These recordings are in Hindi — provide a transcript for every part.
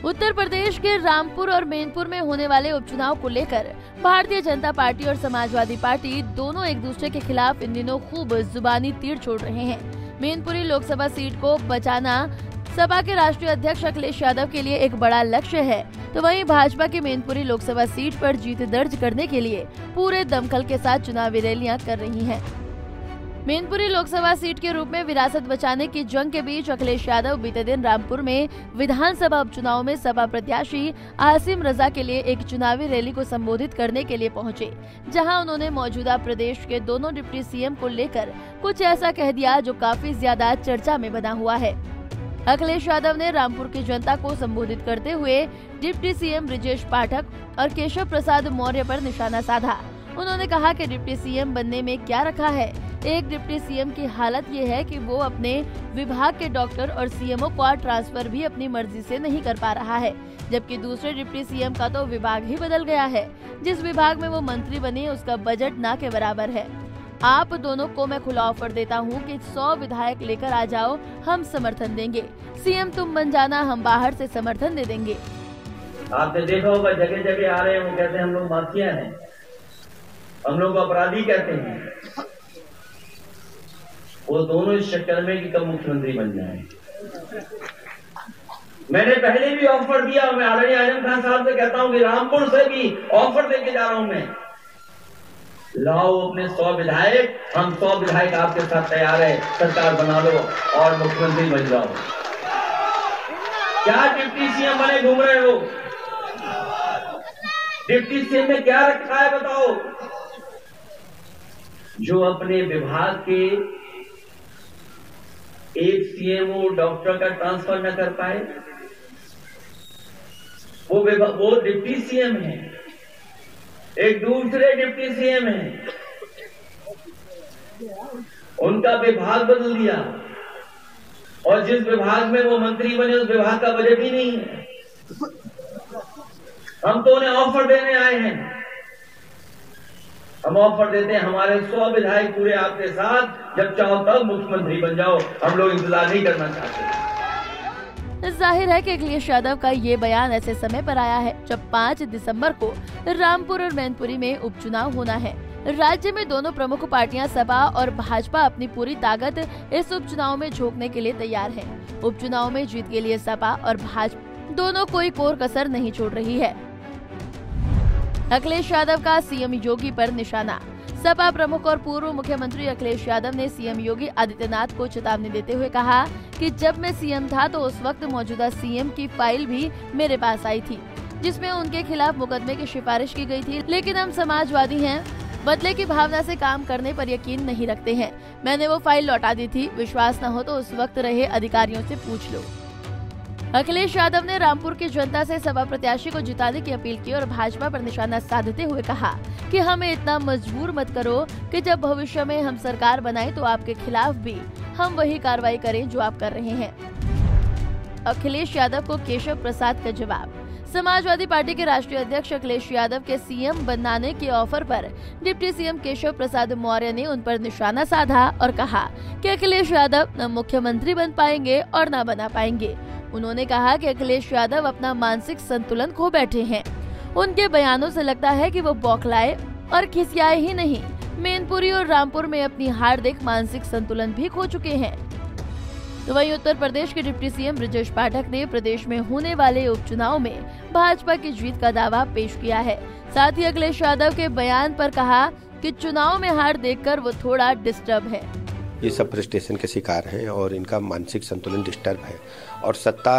उत्तर प्रदेश के रामपुर और मैनपुरी में होने वाले उपचुनाव को लेकर भारतीय जनता पार्टी और समाजवादी पार्टी दोनों एक दूसरे के खिलाफ इन दिनों खूब जुबानी तीर छोड़ रहे हैं। मैनपुरी लोकसभा सीट को बचाना सपा के राष्ट्रीय अध्यक्ष अखिलेश यादव के लिए एक बड़ा लक्ष्य है, तो वहीं भाजपा की मैनपुरी लोकसभा सीट पर जीत दर्ज करने के लिए पूरे दमखल के साथ चुनावी रैलियां कर रही हैं। मैनपुरी लोकसभा सीट के रूप में विरासत बचाने की जंग के बीच अखिलेश यादव बीते दिन रामपुर में विधानसभा उपचुनाव में सपा प्रत्याशी आसिम रजा के लिए एक चुनावी रैली को संबोधित करने के लिए पहुंचे, जहां उन्होंने मौजूदा प्रदेश के दोनों डिप्टी सीएम को लेकर कुछ ऐसा कह दिया जो काफी ज्यादा चर्चा में बना हुआ है। अखिलेश यादव ने रामपुर की जनता को संबोधित करते हुए डिप्टी सीएम ब्रजेश पाठक और केशव प्रसाद मौर्य पर निशाना साधा। उन्होंने कहा कि डिप्टी सीएम बनने में क्या रखा है। एक डिप्टी सीएम की हालत ये है कि वो अपने विभाग के डॉक्टर और सीएमओ का ट्रांसफर भी अपनी मर्जी से नहीं कर पा रहा है, जबकि दूसरे डिप्टी सीएम का तो विभाग ही बदल गया है। जिस विभाग में वो मंत्री बने उसका बजट ना के बराबर है। आप दोनों को मैं खुला ऑफर देता हूँ कि 100 विधायक लेकर आ जाओ, हम समर्थन देंगे। सीएम तुम बन जाना, हम बाहर से समर्थन दे देंगे। आपने देखा होगा जगह जगह आ रहे हैं, वो कहते हैं हम लोग माफिया हैं, हम लोग अपराधी कहते हैं। वो दोनों इस चक्कर में कि कब मुख्यमंत्री बन जाए। मैंने पहले भी ऑफर दिया, मैं आदरणीय आजम खान साहब से कहता हूं कि रामपुर से भी ऑफर देके जा रहा हूं मैं। लाओ अपने 100 विधायक, हम 100 विधायक आपके साथ तैयार है, सरकार बना लो और मुख्यमंत्री बन जाओ। क्या डिप्टी सीएम बने घूम रहे हो? डिप्टी सीएम में क्या रखा है बताओ? जो अपने विभाग के एक सीएमओ डॉक्टर का ट्रांसफर न कर पाए, वो डिप्टी सीएम है। एक दूसरे डिप्टी सीएम है, उनका विभाग बदल दिया और जिस विभाग में वो मंत्री बने उस विभाग का बजट ही नहीं है। हम तो उन्हें ऑफर देने आए हैं। हम ऑफर देते हैं हमारे 100 विधायक पूरे आपके साथ, जब चाहो तब मुख्यमंत्री बन जाओ, हम लोग इंतजार नहीं करना चाहते। जाहिर है कि अखिलेश यादव का ये बयान ऐसे समय पर आया है जब 5 दिसंबर को रामपुर और मैनपुरी में उपचुनाव होना है। राज्य में दोनों प्रमुख पार्टियां सपा और भाजपा अपनी पूरी ताकत इस उपचुनाव में झोंकने के लिए तैयार है। उपचुनाव में जीत के लिए सपा और भाजपा दोनों कोई कोर कसर नहीं छोड़ रही है। अखिलेश यादव का सीएम योगी पर निशाना। सपा प्रमुख और पूर्व मुख्यमंत्री अखिलेश यादव ने सीएम योगी आदित्यनाथ को चेतावनी देते हुए कहा कि जब मैं सीएम था तो उस वक्त मौजूदा सीएम की फाइल भी मेरे पास आई थी, जिसमें उनके खिलाफ मुकदमे की सिफारिश की गई थी, लेकिन हम समाजवादी हैं, बदले की भावना से काम करने पर यकीन नहीं रखते हैं। मैंने वो फाइल लौटा दी थी, विश्वास न हो तो उस वक्त रहे अधिकारियों से पूछ लो। अखिलेश यादव ने रामपुर की जनता से सपा प्रत्याशी को जिताने की अपील की और भाजपा पर निशाना साधते हुए कहा कि हमें इतना मजबूर मत करो कि जब भविष्य में हम सरकार बनाएं तो आपके खिलाफ भी हम वही कार्रवाई करें जो आप कर रहे हैं। अखिलेश यादव को केशव प्रसाद का जवाब। समाजवादी पार्टी के राष्ट्रीय अध्यक्ष अखिलेश यादव के सीएम बनाने के ऑफर पर डिप्टी सीएम केशव प्रसाद मौर्य ने उन पर निशाना साधा और कहा कि अखिलेश यादव न मुख्यमंत्री बन पाएंगे और न बना पाएंगे। उन्होंने कहा कि अखिलेश यादव अपना मानसिक संतुलन खो बैठे हैं। उनके बयानों से लगता है कि वो बौखलाए और खिसियाए ही नहीं, मैनपुरी और रामपुर में अपनी हार देख मानसिक संतुलन भी खो चुके हैं। तो वहीं उत्तर प्रदेश के डिप्टी सीएम ब्रजेश पाठक ने प्रदेश में होने वाले उपचुनाव में भाजपा की जीत का दावा पेश किया है। साथ ही अखिलेश यादव के बयान पर कहा कि चुनाव में हार देखकर वो थोड़ा डिस्टर्ब है। ये सब फ्रस्ट्रेशन के शिकार हैं और इनका मानसिक संतुलन डिस्टर्ब है और सत्ता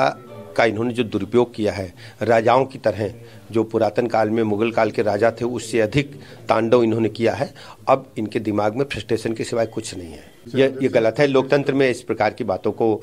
का इन्होंने जो दुरुपयोग किया है, राजाओं की तरह जो पुरातन काल में मुगल काल के राजा थे उससे अधिक तांडव इन्होंने किया है। अब इनके दिमाग में फ्रस्ट्रेशन के सिवाय कुछ नहीं है। ये गलत है। लोकतंत्र में इस प्रकार की बातों को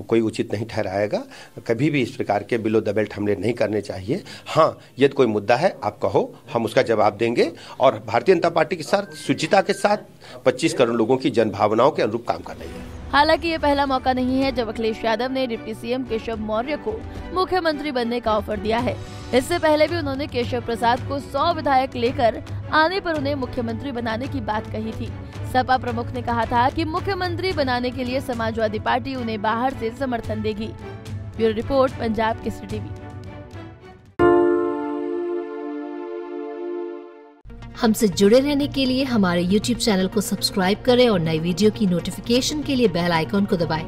कोई उचित नहीं ठहराएगा। कभी भी इस प्रकार के बिलो द बेल्ट हमले नहीं करने चाहिए। हाँ, यदि कोई मुद्दा है आप कहो, हम उसका जवाब देंगे और भारतीय जनता पार्टी के साथ शुचिता के साथ 25 करोड़ लोगों की जनभावनाओं के अनुरूप काम कर रही है। हालांकि ये पहला मौका नहीं है जब अखिलेश यादव ने डिप्टी सीएम केशव मौर्य को मुख्यमंत्री बनने का ऑफर दिया है। इससे पहले भी उन्होंने केशव प्रसाद को 100 विधायक लेकर आने पर उन्हें मुख्यमंत्री बनाने की बात कही थी। सपा प्रमुख ने कहा था कि मुख्यमंत्री बनाने के लिए समाजवादी पार्टी उन्हें बाहर से समर्थन देगी। Bureau report, Punjab Kesari TV. हमसे जुड़े रहने के लिए हमारे YouTube चैनल को सब्सक्राइब करें और नई वीडियो की नोटिफिकेशन के लिए बेल आइकॉन को दबाएं।